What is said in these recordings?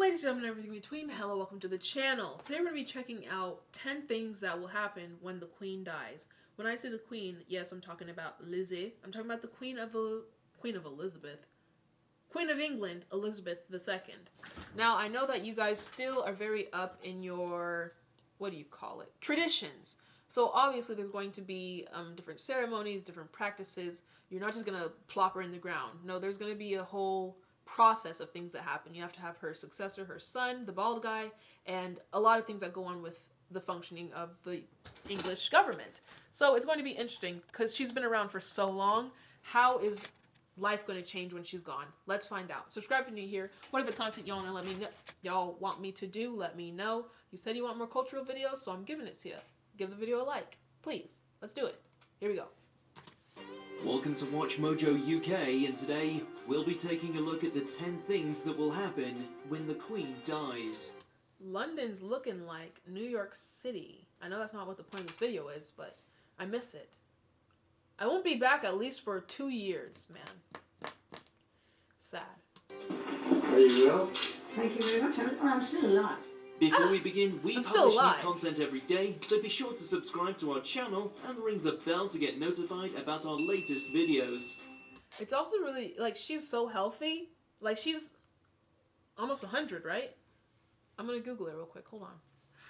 Ladies and gentlemen, everything in between, hello, welcome to the channel. Today we're going to be checking out 10 things that will happen when the Queen dies. When I say the Queen, yes, I'm talking about Lizzie. I'm talking about the Queen of England, Elizabeth II. Now, I know that you guys still are very up in your, traditions. So obviously there's going to be different ceremonies, different practices. You're not just going to plop her in the ground. No, there's going to be a whole process of things that happen. You have to have her successor, her son, the bald guy, and a lot of things that go on with the functioning of the English government. So it's going to be interesting because she's been around for so long. How is life going to change when she's gone? Let's find out. Subscribe if you're new here. What are the content y'all want to let me know? Y'all want me to do? Let me know. You said you want more cultural videos, so I'm giving it to you. Give the video a like, please. Let's do it. Here we go. Welcome to Watch Mojo UK, and today we'll be taking a look at the 10 things that will happen when the Queen dies. London's looking like New York City. I know that's not what the point of this video is, but I miss it. I won't be back at least for 2 years, man. Sad. Very well. Thank you very much. I'm still alive. Before we begin, we publish new content every day, so be sure to subscribe to our channel and ring the bell to get notified about our latest videos. It's also really, like, she's so healthy. Like, she's almost 100, right? I'm gonna Google it real quick. Hold on.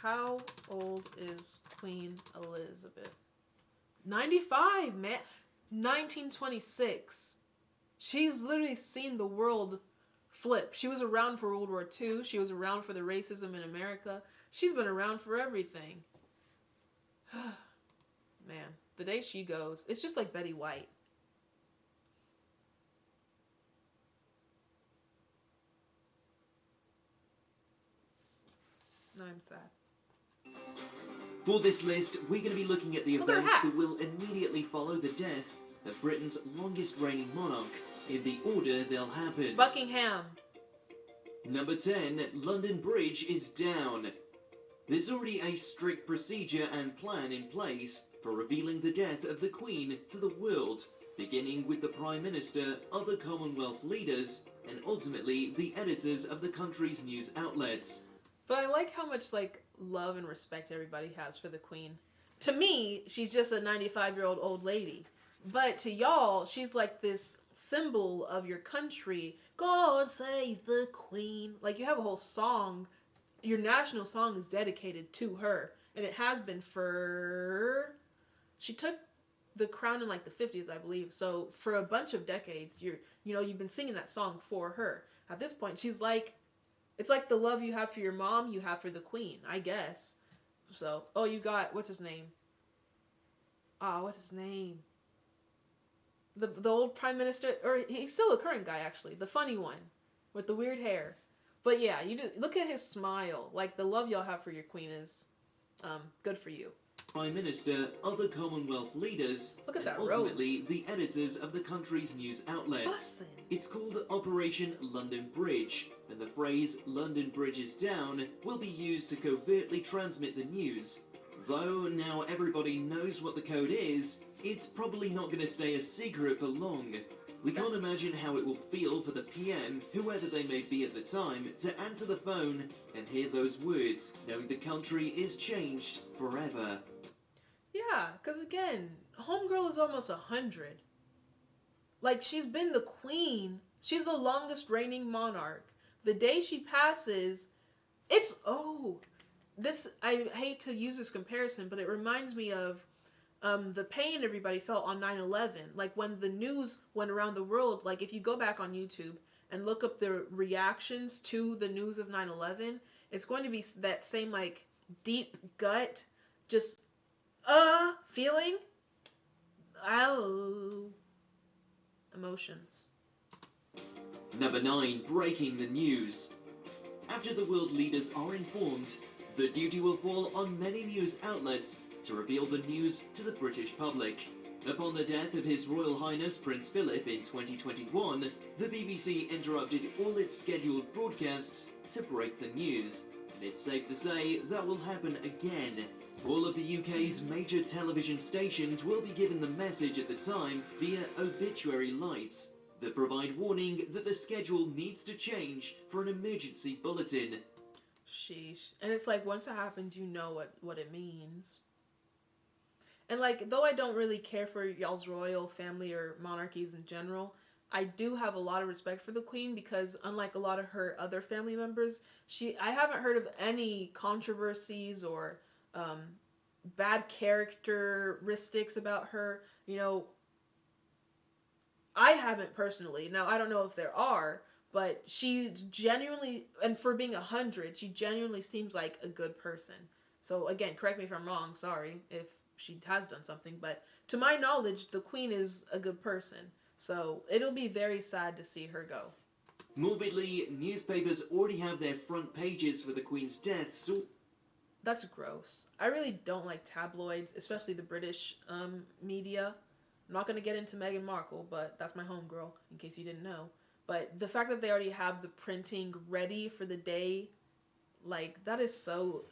How old is Queen Elizabeth? 95, man. 1926. She's literally seen the world flip. She was around for World War II. She was around for the racism in America. She's been around for everything. Man, the day she goes, it's just like Betty White. No, I'm sad. For this list, we're going to be looking at the events that will immediately follow the death of Britain's longest reigning monarch, in the order they'll happen. Buckingham. Number 10, London Bridge is down. There's already a strict procedure and plan in place for revealing the death of the Queen to the world, beginning with the Prime Minister, other Commonwealth leaders, and ultimately the editors of the country's news outlets. But I like how much, like, love and respect everybody has for the Queen. To me, she's just a 95-year-old old lady. But to y'all, she's like this symbol of your country. God save the Queen. Like, you have a whole song. Your national song is dedicated to her. And it has been for... She took the crown in like the 50s, I believe. So for a bunch of decades, you've been singing that song for her. At this point, she's like... It's like the love you have for your mom, you have for the Queen, I guess. So, oh, you got... What's his name? What's his name? The old prime minister, or he's still a current guy actually, the funny one with the weird hair. But yeah, look at his smile. Like, the love y'all have for your Queen is good for you. Prime Minister, other Commonwealth leaders, look at and that ultimately the editors of the country's news outlets. Bussin'. It's called Operation London Bridge, and the phrase London Bridge is down will be used to covertly transmit the news. Though now everybody knows what the code is, it's probably not going to stay a secret for long. We can't imagine how it will feel for the PM, whoever they may be at the time, to answer the phone and hear those words, knowing the country is changed forever. Yeah, because again, homegirl is almost 100. Like, she's been the Queen. She's the longest reigning monarch. The day she passes, it's... I hate to use this comparison, but it reminds me of the pain everybody felt on 9/11. Like, when the news went around the world, like, if you go back on YouTube and look up the reactions to the news of 9/11, it's going to be that same, like, deep gut, just, feeling. Emotions. Number 9, breaking the news. After the world leaders are informed, the duty will fall on many news outlets to reveal the news to the British public. Upon the death of His Royal Highness Prince Philip in 2021, the BBC interrupted all its scheduled broadcasts to break the news, and it's safe to say that will happen again. All of the UK's major television stations will be given the message at the time via obituary lights. that provide warning that the schedule needs to change for an emergency bulletin. Sheesh. And it's like, once it happens, you know what it means. And like, though I don't really care for y'all's royal family or monarchies in general, I do have a lot of respect for the queen because unlike a lot of her other family members, I haven't heard of any controversies or bad characteristics about her. You know, I haven't personally. Now, I don't know if there are, but she genuinely, and for being 100, she genuinely seems like a good person. So again, correct me if I'm wrong, sorry if she has done something, but to my knowledge, the queen is a good person. So it'll be very sad to see her go. Morbidly, newspapers already have their front pages for the Queen's death, so... That's gross. I really don't like tabloids, especially the British media. I'm not going to get into Meghan Markle, but that's my homegirl, in case you didn't know. But the fact that they already have the printing ready for the day, like, that is so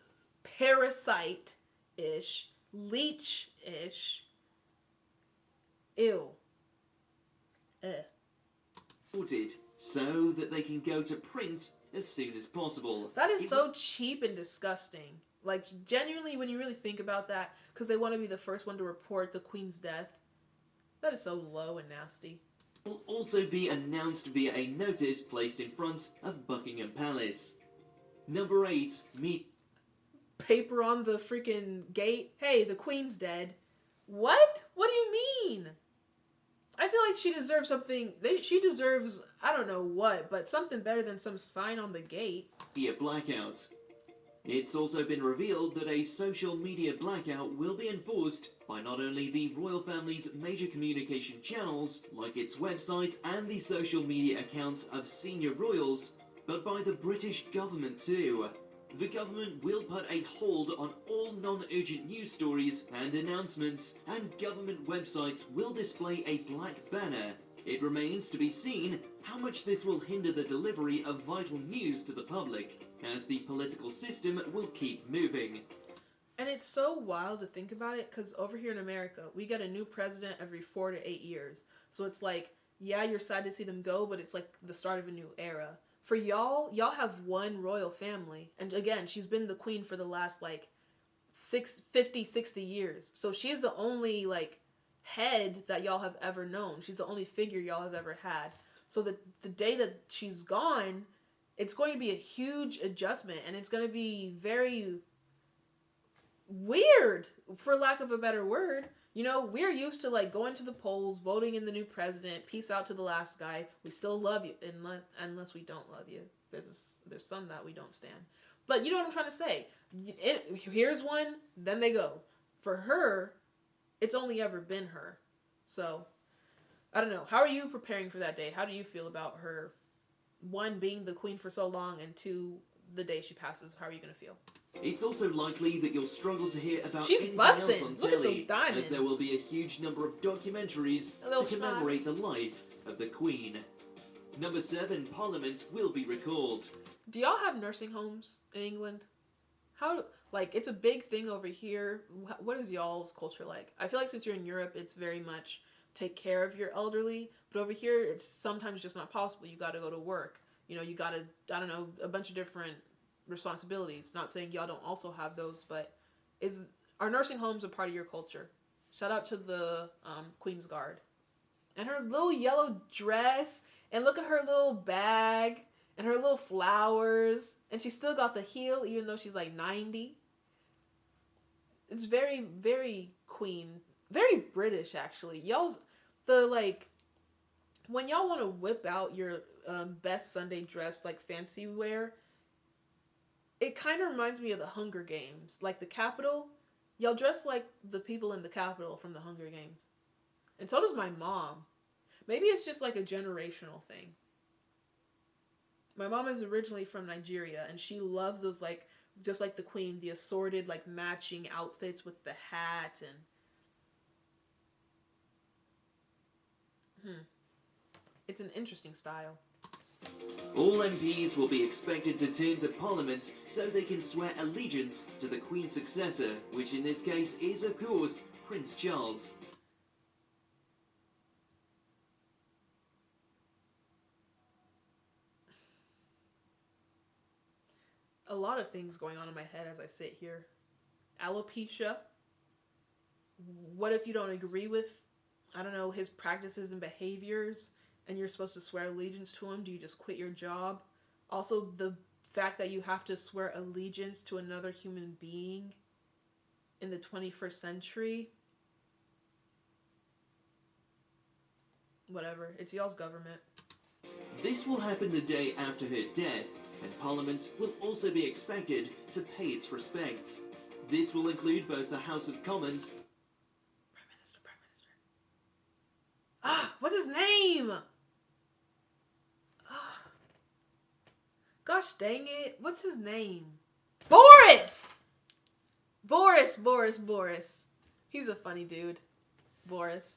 parasite-ish, leech-ish. Ew. Sorted, so that they can go to print as soon as possible. That is so cheap and disgusting. Like, genuinely, when you really think about that, because they want to be the first one to report the Queen's death, that is so low and nasty. Will also be announced via a notice placed in front of Buckingham Palace. Number 8, meet... Paper on the freaking gate. Hey, the Queen's dead. What? What do you mean? I feel like she deserves something. She deserves, I don't know what, but something better than some sign on the gate. media blackout. It's also been revealed that a social media blackout will be enforced by not only the royal family's major communication channels, like its website and the social media accounts of senior royals, but by the British government too. The government will put a hold on all non-urgent news stories and announcements, and government websites will display a black banner. It remains to be seen how much this will hinder the delivery of vital news to the public, as the political system will keep moving. And it's so wild to think about it, because over here in America, we get a new president every 4 to 8 years. So it's like, yeah, you're sad to see them go, but it's like the start of a new era. For y'all have one royal family. And again, she's been the queen for the last, like, 50, 60 years. So she's the only, like, head that y'all have ever known. She's the only figure y'all have ever had. So the day that she's gone, it's going to be a huge adjustment. And it's going to be very weird, for lack of a better word. You know, we're used to, like, going to the polls, voting in the new president, peace out to the last guy. We still love you, unless we don't love you. There's some that we don't stand. But you know what I'm trying to say. Here's one, then they go. For her, it's only ever been her. So, I don't know. How are you preparing for that day? How do you feel about her, one, being the queen for so long, and two, the day she passes? How are you going to feel? It's also likely that you'll struggle to hear about She's anything bussin'. else on Look at telly, those diamonds. as there will be a huge number of documentaries to commemorate the life of the Queen. Number 7, Parliament will be recalled. Do y'all have nursing homes in England? It's a big thing over here. What is y'all's culture like? I feel like since you're in Europe, it's very much take care of your elderly, but over here, it's sometimes just not possible. You gotta go to work. You know, you gotta, I don't know, a bunch of different responsibilities. Not saying y'all don't also have those, but are nursing homes a part of your culture? Shout out to the Queen's Guard. And her little yellow dress, and look at her little bag, and her little flowers, and she still got the heel, even though she's like 90. It's very, very Queen, very British actually. When y'all want to whip out your best Sunday dress, like fancy wear, it kind of reminds me of the Hunger Games. Like the Capitol, y'all dress like the people in the Capitol from the Hunger Games. And so does my mom. Maybe it's just like a generational thing. My mom is originally from Nigeria, and she loves those, like, just like the Queen, the assorted, like, matching outfits with the hat and... It's an interesting style. All MPs will be expected to turn to Parliament so they can swear allegiance to the Queen's successor, which in this case is, of course, Prince Charles. A lot of things going on in my head as I sit here. Alopecia. What if you don't agree with, I don't know, his practices and behaviors, and you're supposed to swear allegiance to him? Do you just quit your job? Also, the fact that you have to swear allegiance to another human being in the 21st century. Whatever. It's y'all's government. This will happen the day after her death, and Parliament will also be expected to pay its respects. This will include both the House of Commons. Prime Minister. What's his name? Gosh dang it. What's his name? Boris! Boris. He's a funny dude. Boris.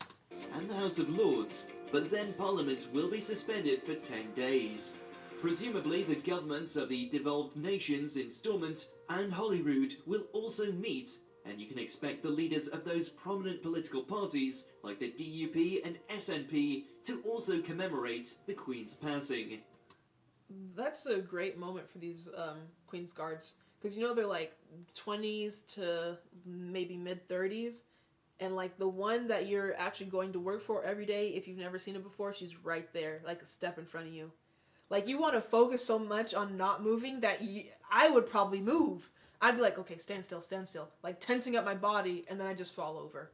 And the House of Lords, but then Parliament will be suspended for 10 days. Presumably, the governments of the devolved nations in Stormont and Holyrood will also meet, and you can expect the leaders of those prominent political parties, like the DUP and SNP, to also commemorate the Queen's passing. That's a great moment for these Queen's Guards. Because, you know, they're like 20s to maybe mid-30s. And, like, the one that you're actually going to work for every day, if you've never seen it before, she's right there, like a step in front of you. Like, you want to focus so much on not moving that I would probably move. I'd be like, okay, stand still. Like, tensing up my body, and then I just fall over.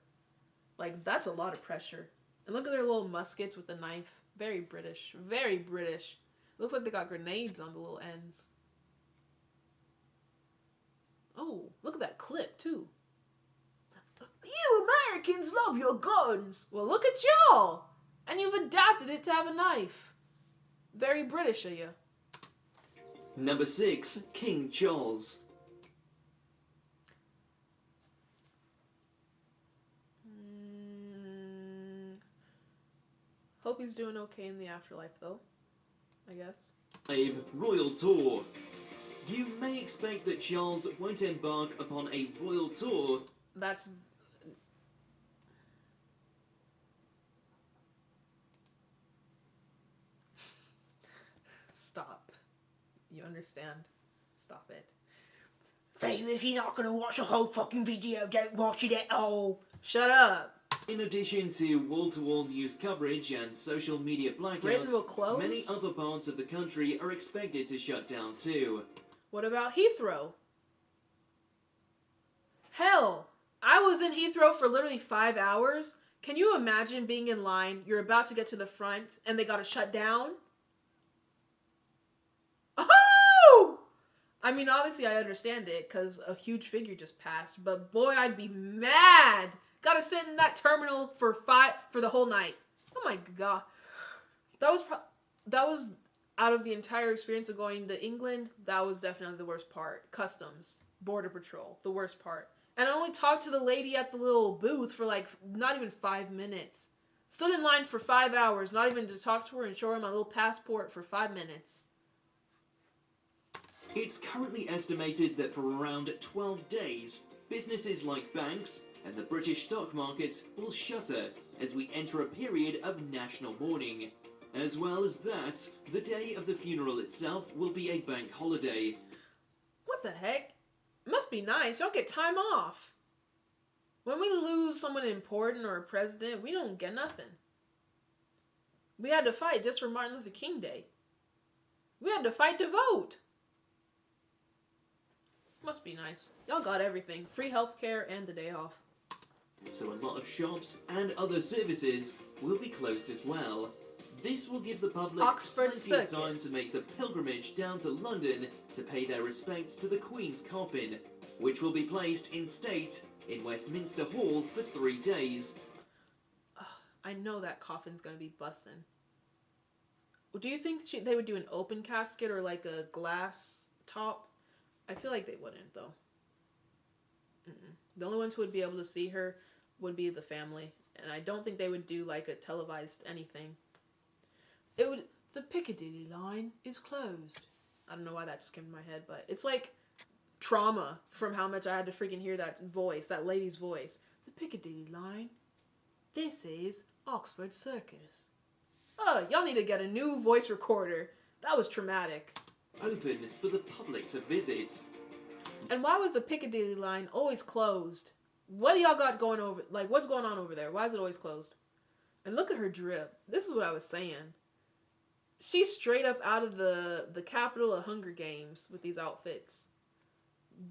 Like, that's a lot of pressure. And look at their little muskets with the knife. Very British. Very British. Looks like they got grenades on the little ends. Oh, look at that clip, too. You Americans love your guns. Well, look at y'all. And you've adapted it to have a knife. Very British of you. Number 6, King Charles. Hope he's doing okay in the afterlife, though. I guess. 5, Royal Tour. You may expect that Charles won't embark upon a royal tour. That's... Stop. You understand? Stop it. Favour, if you're not going to watch the whole fucking video, don't watch it at all. Shut up. In addition to wall-to-wall news coverage and social media Britain blackouts, will close? many other parts of the country are expected to shut down too. What about Heathrow? Hell, I was in Heathrow for literally 5 hours. Can you imagine being in line, you're about to get to the front, and they gotta shut down? Oh! I mean, obviously I understand it, because a huge figure just passed, but boy, I'd be mad! Gotta sit in that terminal for the whole night. Oh my god. That was out of the entire experience of going to England, that was definitely the worst part. Customs, border patrol, the worst part. And I only talked to the lady at the little booth for like not even 5 minutes. Stood in line for 5 hours, not even to talk to her and show her my little passport for 5 minutes. It's currently estimated that for around 12 days, businesses like banks and the British stock market will shutter as we enter a period of national mourning. As well as that, the day of the funeral itself will be a bank holiday. What the heck? It must be nice. Y'all get time off. When we lose someone important or a president, we don't get nothing. We had to fight just for Martin Luther King Day. We had to fight to vote. Must be nice. Y'all got everything. Free healthcare and the day off. So a lot of shops and other services will be closed as well. This will give the public Oxford plenty of time Circus. to make the pilgrimage down to London to pay their respects to the Queen's coffin, which will be placed in state in Westminster Hall for 3 days. I know that coffin's gonna be bussin'. Do you think they would do an open casket or like a glass top? I feel like they wouldn't, though. The only ones who would be able to see her would be the family. And I don't think they would do like a televised anything. The Piccadilly line is closed. I don't know why that just came to my head, but it's like trauma from how much I had to freaking hear that voice, that lady's voice. The Piccadilly line. This is Oxford Circus. Oh, y'all need to get a new voice recorder. That was traumatic. open for the public to visit. And why was the Piccadilly line always closed? What do y'all got going over? Like, what's going on over there? Why is it always closed? And look at her drip. This is what I was saying. She's straight up out of the capital of Hunger Games with these outfits.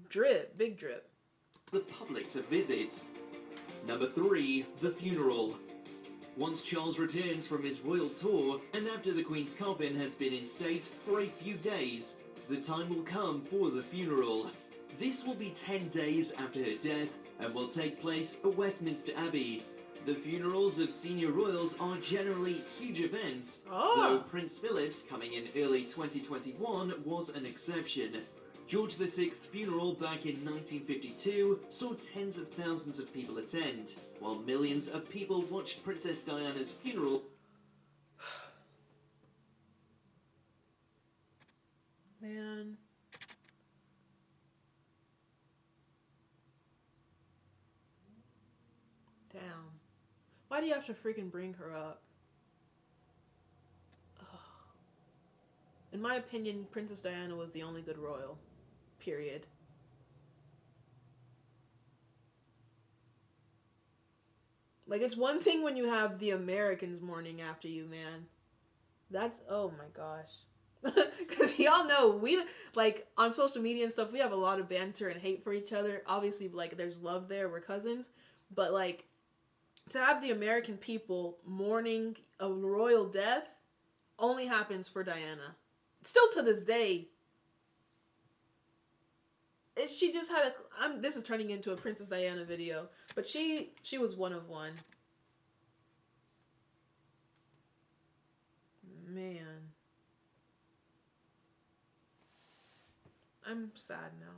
Drip, big drip. The public to visit. Number 3, the funeral. Once Charles returns from his royal tour, and after the Queen's coffin has been in state for a few days, the time will come for the funeral. This will be 10 days after her death, and will take place at Westminster Abbey. The funerals of senior royals are generally huge events, though Prince Philip's coming in early 2021 was an exception. George VI's funeral back in 1952 saw tens of thousands of people attend, while millions of people watched Princess Diana's funeral. Man. Damn. Why do you have to freaking bring her up? Ugh. In my opinion, Princess Diana was the only good royal. Period. Like, it's one thing when you have the Americans mourning after you, man. That's, oh my gosh. Because y'all know, we, like, on social media and stuff, we have a lot of banter and hate for each other. Obviously, like, there's love there, we're cousins. But, like, to have the American people mourning a royal death only happens for Diana. Still to this day. She just had a... this is turning into a Princess Diana video. But she was one of one. Man. I'm sad now.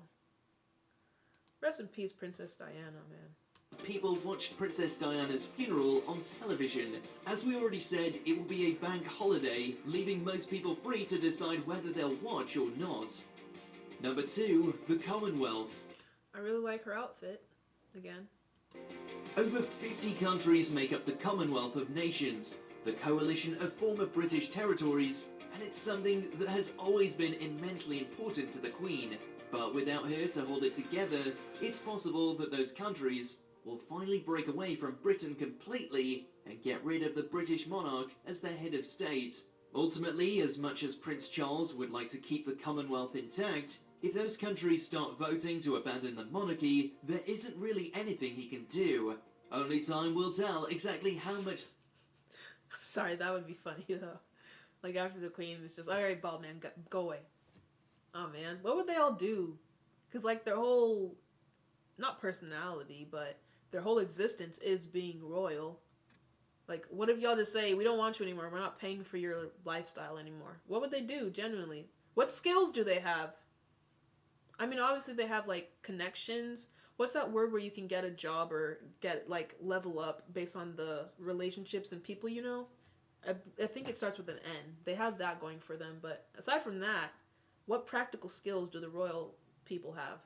Rest in peace, Princess Diana, man. People watched Princess Diana's funeral on television. As we already said, it will be a bank holiday, leaving most people free to decide whether they'll watch or not. Number 2, the Commonwealth. I really like her outfit. Again. Over 50 countries make up the Commonwealth of Nations, the coalition of former British territories, and it's something that has always been immensely important to the Queen. But without her to hold it together, it's possible that those countries will finally break away from Britain completely and get rid of the British monarch as their head of state. Ultimately, as much as Prince Charles would like to keep the Commonwealth intact, if those countries start voting to abandon the monarchy, there isn't really anything he can do. Only time will tell exactly how much... Sorry, that would be funny though. Like after the Queen, it's just, alright, bald man, go away. Oh man, what would they all do? Because like their whole, not personality, but their whole existence is being royal. Like, what if y'all just say, we don't want you anymore, we're not paying for your lifestyle anymore? What would they do, genuinely? What skills do they have? I mean, obviously they have, like, connections. What's that word where you can get a job or get, like, level up based on the relationships and people you know? I think it starts with an N. They have that going for them, but aside from that, what practical skills do the royal people have?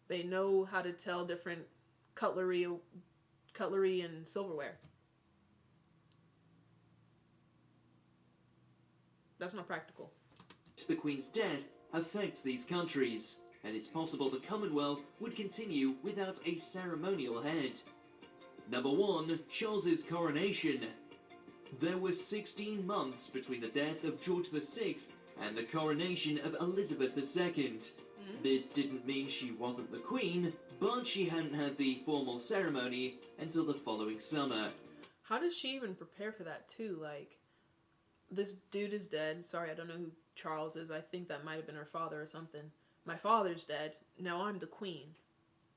They know how to tell different cutlery and silverware. That's not practical. The Queen's death affects these countries, and it's possible the Commonwealth would continue without a ceremonial head. Number 1, Charles's coronation. There were 16 months between the death of George VI and the coronation of Elizabeth II. This didn't mean she wasn't the Queen, but she hadn't had the formal ceremony until the following summer. How does she even prepare for that too? Like, this dude is dead. Sorry, I don't know who Charles is. I think that might have been her father or something. My father's dead. Now I'm the queen.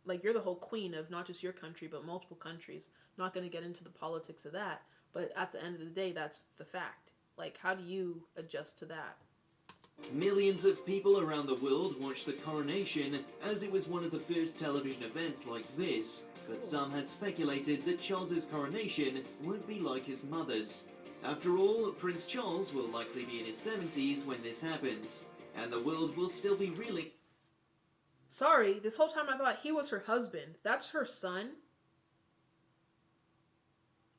Like, you're the whole queen of not just your country, but multiple countries. Not going to get into the politics of that. But at the end of the day, that's the fact. Like, how do you adjust to that? Millions of people around the world watched the coronation as it was one of the first television events like this, but some had speculated that Charles's coronation won't be like his mother's. After all, Prince Charles will likely be in his 70s when this happens, and the world will still be really... Sorry, this whole time I thought he was her husband. That's her son.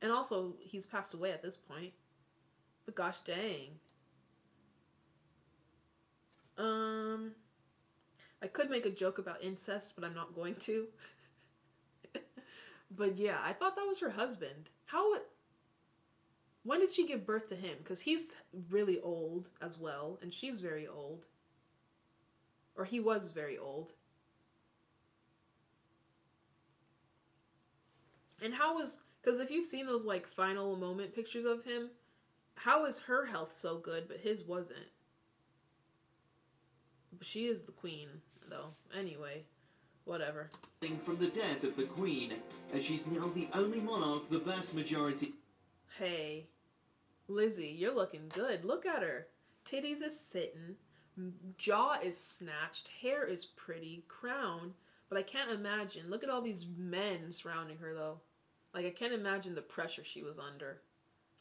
And also, he's passed away at this point. But gosh dang. I could make a joke about incest, but I'm not going to. But yeah, I thought that was her husband. When did she give birth to him? Because he's really old as well, and she's very old. Or he was very old. And because if you've seen those like final moment pictures of him, how is her health so good, but his wasn't? She is the queen, though. Anyway, whatever. From the death of the Queen, as she's now the only monarch the vast majority. Hey, Lizzie, you're looking good. Look at her. Titties is sitting, jaw is snatched, hair is pretty, crown. But I can't imagine. Look at all these men surrounding her, though. Like, I can't imagine the pressure she was under.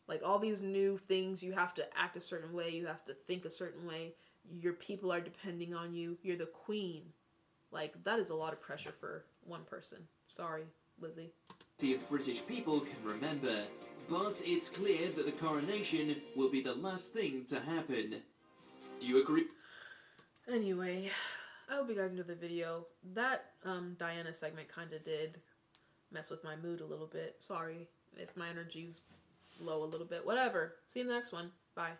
Like, all these new things, you have to act a certain way, you have to think a certain way. Your people are depending on you. You're the queen. Like, that is a lot of pressure for one person. Sorry, Lizzie. Of British people can remember, but it's clear that the coronation will be the last thing to happen. Do you agree? Anyway, I hope you guys enjoyed the video. That Diana segment kind of did mess with my mood a little bit. Sorry if my energy's low a little bit. Whatever. See you in the next one. Bye.